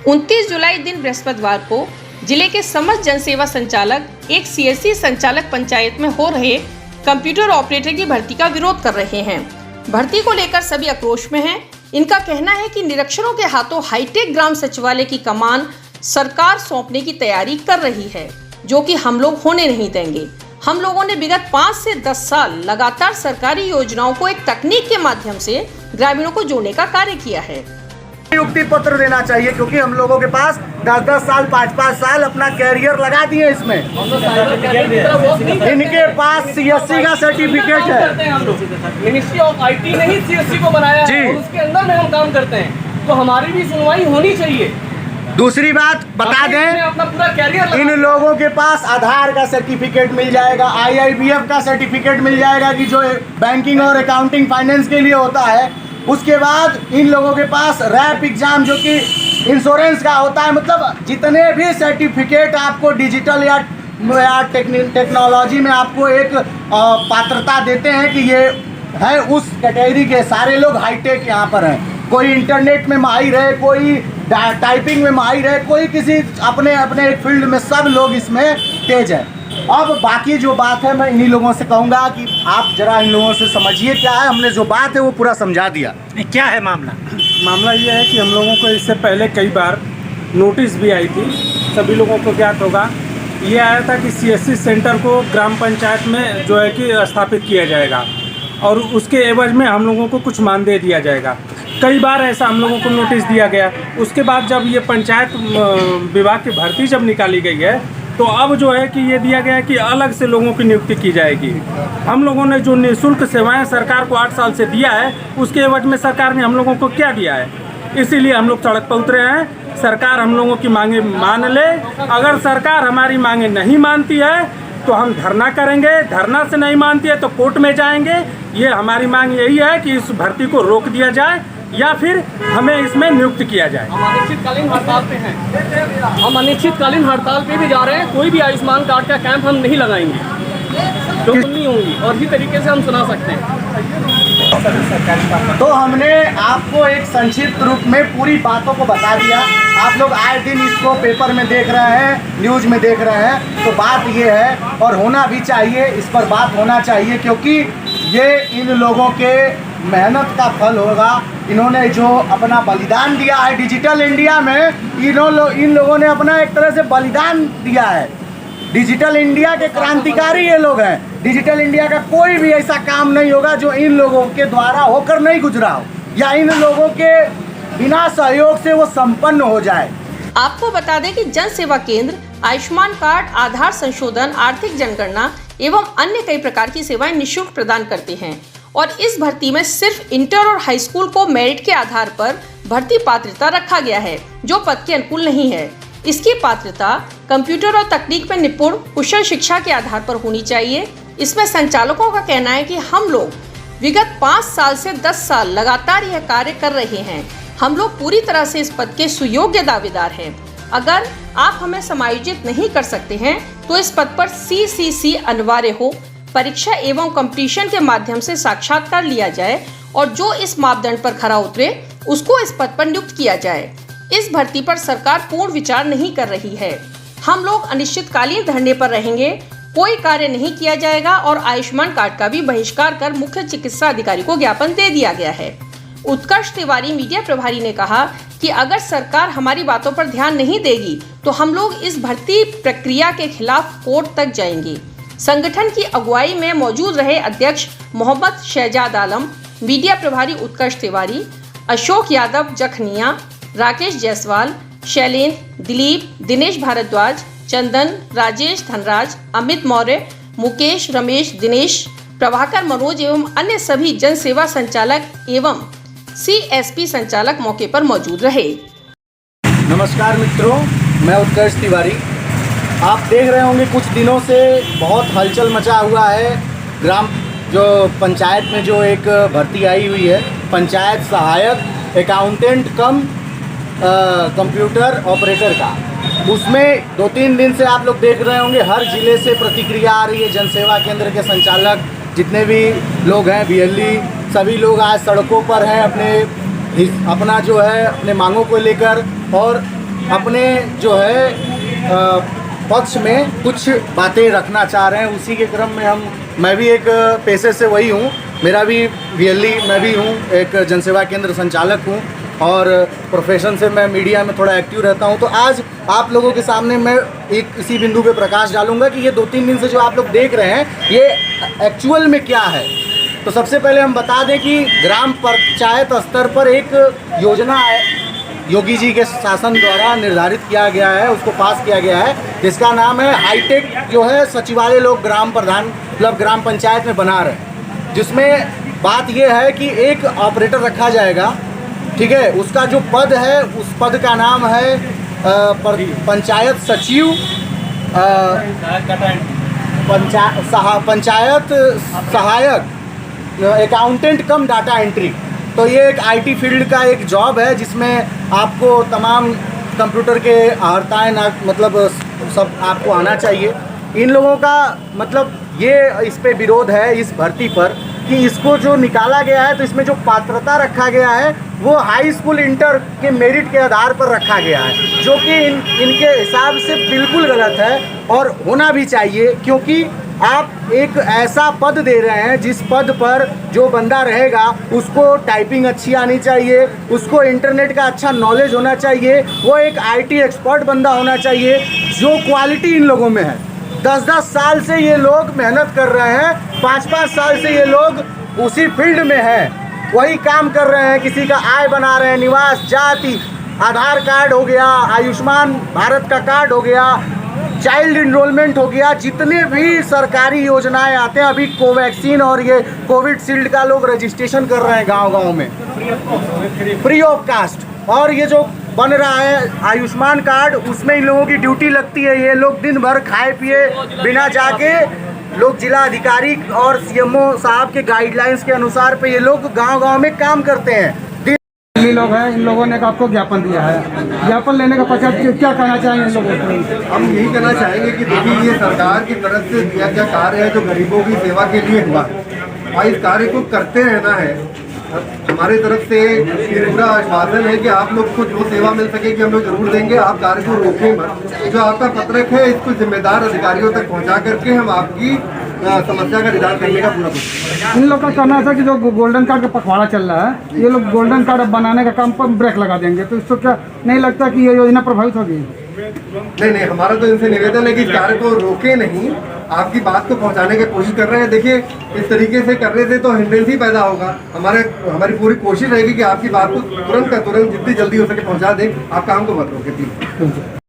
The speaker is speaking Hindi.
29 जुलाई दिन बृहस्पतिवार को जिले के समस्त जनसेवा संचालक एक सीएससी संचालक पंचायत में हो रहे कंप्यूटर ऑपरेटर की भर्ती का विरोध कर रहे हैं। भर्ती को लेकर सभी आक्रोश में हैं। इनका कहना है कि निरक्षरों के हाथों हाईटेक ग्राम सचिवालय की कमान सरकार सौंपने की तैयारी कर रही है, जो कि हम लोग होने नहीं देंगे। हम लोगों ने विगत 5 से 10 साल लगातार सरकारी योजनाओं को एक तकनीक के माध्यम से ग्रामीणों को जोड़ने का कार्य किया है। नियुक्ति पत्र देना चाहिए, क्योंकि हम लोगों के पास 10-10 साल 5-5 साल अपना कैरियर लगा दिए इसमें। इनके पास सीएससी का सर्टिफिकेट है। मिनिस्ट्री ऑफ आईटी ने ही सीएससी को बनाया है और उसके अंदर में हम काम करते हैं, तो हमारी भी सुनवाई होनी चाहिए। दूसरी बात बता दें, अपना पूरा कैरियर इन लोगों के पास आधार का सर्टिफिकेट मिल जाएगा, IIBF का सर्टिफिकेट मिल जाएगा कि जो बैंकिंग और अकाउंटिंग फाइनेंस के लिए होता है। उसके बाद इन लोगों के पास रैप एग्जाम जो कि इंश्योरेंस का होता है। मतलब जितने भी सर्टिफिकेट आपको डिजिटल या टेक्नोलॉजी में आपको एक पात्रता देते हैं कि ये है उस कैटेगरी के, सारे लोग हाईटेक यहाँ पर हैं। कोई इंटरनेट में माहिर है, कोई टाइपिंग में माहिर है, कोई किसी अपने अपने एक फील्ड में, सब लोग इसमें तेज है। अब बाकी जो बात है मैं इन्हीं लोगों से कहूँगा कि आप जरा इन लोगों से समझिए क्या है। हमने जो बात है वो पूरा समझा दिया। क्या है मामला? मामला ये है कि हम लोगों को इससे पहले कई बार नोटिस भी आई थी, सभी लोगों को ज्ञात होगा। ये आया था कि सीएससी सेंटर को ग्राम पंचायत में जो है कि स्थापित किया जाएगा और उसके एवज में हम लोगों को कुछ मानदेय दिया जाएगा। कई बार ऐसा हम लोगों को नोटिस दिया गया। उसके बाद जब ये पंचायत विभाग की भर्ती जब निकाली गई है, तो अब जो है कि ये दिया गया है कि अलग से लोगों की नियुक्ति की जाएगी। हम लोगों ने जो निःशुल्क सेवाएं सरकार को 8 साल से दिया है, उसके एवज में सरकार ने हम लोगों को क्या दिया है, इसीलिए हम लोग सड़क पर उतरे हैं। सरकार हम लोगों की मांगे मान ले। अगर सरकार हमारी मांगे नहीं मानती है तो हम धरना करेंगे, धरना से नहीं मानती है तो कोर्ट में जाएंगे। ये हमारी मांग यही है कि इस भर्ती को रोक दिया जाए या फिर हमें इसमें नियुक्त किया जाए। हम अनिश्चितकालीन हड़ताल पे हैं, हम अनिश्चितकालीन हड़ताल पे भी जा रहे हैं। कोई भी आयुष्मान कार्ड का कैंप हम नहीं लगाएंगे, जो नहीं होंगी, और इसी तरीके से हम सुना सकते हैं। तो हमने आपको एक संक्षिप्त रूप में पूरी बातों को बता दिया। आप लोग आए दिन इसको पेपर में देख रहे हैं, न्यूज़ में देख रहे हैं। तो बात ये है, और होना भी चाहिए, इस पर बात होना चाहिए, क्योंकि ये इन लोगों के मेहनत का फल होगा। इन्होंने जो अपना बलिदान दिया है डिजिटल इंडिया में, इन लोगों ने अपना एक तरह से बलिदान दिया है। डिजिटल इंडिया के क्रांतिकारी ये लोग हैं। डिजिटल इंडिया का कोई भी ऐसा काम नहीं होगा जो इन लोगों के द्वारा होकर नहीं गुजरा हो, या इन लोगों के बिना सहयोग से वो संपन्न हो जाए। आपको बता दें कि जन सेवा केंद्र आयुष्मान कार्ड, आधार संशोधन, आर्थिक जनगणना एवं अन्य कई प्रकार की सेवाएं निःशुल्क प्रदान करते हैं। और इस भर्ती में सिर्फ इंटर और हाई स्कूल को मेरिट के आधार पर भर्ती पात्रता रखा गया है, जो पद के अनुकूल नहीं है। इसकी पात्रता कंप्यूटर और तकनीक में निपुण कुशल शिक्षा के आधार पर होनी चाहिए। इसमें संचालकों का कहना है कि हम लोग विगत 5 साल से 10 साल लगातार यह कार्य कर रहे हैं। हम लोग पूरी तरह से इस पद के सुयोग्य दावेदार हैं। अगर आप हमें समायोजित नहीं कर सकते हैं तो इस पद पर CCC अनिवार्य हो। परीक्षा एवं कंपटीशन के माध्यम से साक्षात्कार लिया जाए और जो इस मापदंड पर खरा उतरे उसको इस पद पर नियुक्त किया जाए। इस भर्ती पर सरकार पूर्ण विचार नहीं कर रही है। हम लोग अनिश्चितकालीन धरने पर रहेंगे, कोई कार्य नहीं किया जाएगा और आयुष्मान कार्ड का भी बहिष्कार कर मुख्य चिकित्सा अधिकारी को ज्ञापन दे दिया गया है। उत्कर्ष तिवारी मीडिया प्रभारी ने कहा कि अगर सरकार हमारी बातों पर ध्यान नहीं देगी तो हम लोग इस भर्ती प्रक्रिया के खिलाफ कोर्ट तक जाएंगे। संगठन की अगुवाई में मौजूद रहे अध्यक्ष मोहम्मद शहजाद आलम, मीडिया प्रभारी उत्कर्ष तिवारी, अशोक यादव जखनिया, राकेश जायसवाल, शैलेंद्र, दिलीप, दिनेश भारद्वाज, चंदन, राजेश धनराज, अमित मौर्य, मुकेश, रमेश, दिनेश, प्रभाकर, मनोज एवं अन्य सभी जन सेवा संचालक एवं CSP संचालक मौके पर मौजूद रहे। नमस्कार मित्रों, मैं उत्कर्ष तिवारी। आप देख रहे होंगे कुछ दिनों से बहुत हलचल मचा हुआ है ग्राम जो पंचायत में जो एक भर्ती आई हुई है, पंचायत सहायक अकाउंटेंट कम कंप्यूटर ऑपरेटर का। उसमें 2-3 दिन से आप लोग देख रहे होंगे हर ज़िले से प्रतिक्रिया आ रही है। जनसेवा केंद्र के संचालक जितने भी लोग हैं, BLE, सभी लोग आज सड़कों पर हैं अपना जो है अपने मांगों को लेकर। और अपने जो है पक्ष में कुछ बातें रखना चाह रहे हैं। उसी के क्रम में मैं भी एक पेशे से वही हूँ, मेरा भी VLE मैं भी हूँ, एक जनसेवा केंद्र संचालक हूँ और प्रोफेशन से मैं मीडिया में थोड़ा एक्टिव रहता हूँ। तो आज आप लोगों के सामने मैं एक इसी बिंदु पे प्रकाश डालूंगा कि ये 2-3 दिन से जो आप लोग देख रहे हैं ये एक्चुअल में क्या है। तो सबसे पहले हम बता दें कि ग्राम पंचायत स्तर पर एक योजना है, योगी जी के शासन द्वारा निर्धारित किया गया है, उसको पास किया गया है, जिसका नाम है हाईटेक जो है सचिवालय लोग ग्राम प्रधान मतलब ग्राम पंचायत में बना रहे हैं। जिसमें बात ये है कि एक ऑपरेटर रखा जाएगा, ठीक है, उसका जो पद है उस पद का नाम है पंचायत सचिव, पंचायत सहायक, अकाउंटेंट कम डाटा एंट्री। तो ये एक IT फील्ड का एक जॉब है जिसमें आपको तमाम कंप्यूटर के आहर्ताएँ मतलब सब आपको आना चाहिए। इन लोगों का मतलब ये इस पे विरोध है इस भर्ती पर कि इसको जो निकाला गया है तो इसमें जो पात्रता रखा गया है वो हाई स्कूल इंटर के मेरिट के आधार पर रखा गया है, जो कि इनके हिसाब से बिल्कुल गलत है और होना भी चाहिए, क्योंकि आप एक ऐसा पद दे रहे हैं जिस पद पर जो बंदा रहेगा उसको टाइपिंग अच्छी आनी चाहिए, उसको इंटरनेट का अच्छा नॉलेज होना चाहिए, वो एक IT एक्सपर्ट बंदा होना चाहिए, जो क्वालिटी इन लोगों में है। 10-10 साल से ये लोग मेहनत कर रहे हैं, 5-5 साल से ये लोग उसी फील्ड में हैं, वही काम कर रहे हैं, किसी का आय बना रहे हैं, निवास, जाति, आधार कार्ड हो गया, आयुष्मान भारत का कार्ड हो गया, चाइल्ड इनरोलमेंट हो गया, जितने भी सरकारी योजनाएं आते हैं, अभी कोवैक्सीन और ये कोविड शील्ड का लोग रजिस्ट्रेशन कर रहे हैं गांव-गांव में फ्री ऑफ कास्ट। और ये जो बन रहा है आयुष्मान कार्ड, उसमें इन लोगों की ड्यूटी लगती है। ये लोग दिन भर खाए पिए बिना जाके लोग जिला अधिकारी और CMO साहब के गाइडलाइंस के अनुसार पे ये लोग गांव-गांव में काम करते हैं। लोग हैं, इन लोगों ने आपको ज्ञापन दिया है, ज्ञापन लेने का पश्चात क्या कहना चाहेंगे इन लोगों को? हम यही कहना चाहेंगे कि देखिए ये सरकार की तरफ से दिया गया कार्य है जो गरीबों की सेवा के लिए हुआ और इस कार्य को करते रहना है। हमारी तरफ से ये पूरा आश्वासन है कि आप लोग को जो सेवा मिल सके कि हम लोग जरूर देंगे, आप कार्य को रोकें मत। जो आपका पत्रक है इसको जिम्मेदार अधिकारियों तक पहुंचा करके हम आपकी समस्या का निदान करने का पूरा कोशिश। इन लोग का कहना था कि जो गोल्डन कार्ड का पखवाड़ा चल रहा है, ये लोग गोल्डन कार्ड अब बनाने का काम पर ब्रेक लगा देंगे, तो इसको क्या नहीं लगता कि ये योजना प्रभावित होगी? नहीं, हमारा तो इनसे निवेदन है कि इस कार्य को रोके नहीं, आपकी बात को पहुंचाने की कोशिश कर रहे हैं। देखिए इस तरीके से करने से तो हिंड्रेंस ही पैदा होगा। हमारी पूरी कोशिश रहेगी कि आपकी बात को तुरंत जितनी जल्दी हो सके पहुंचा दें। आप काम को मत रोकें।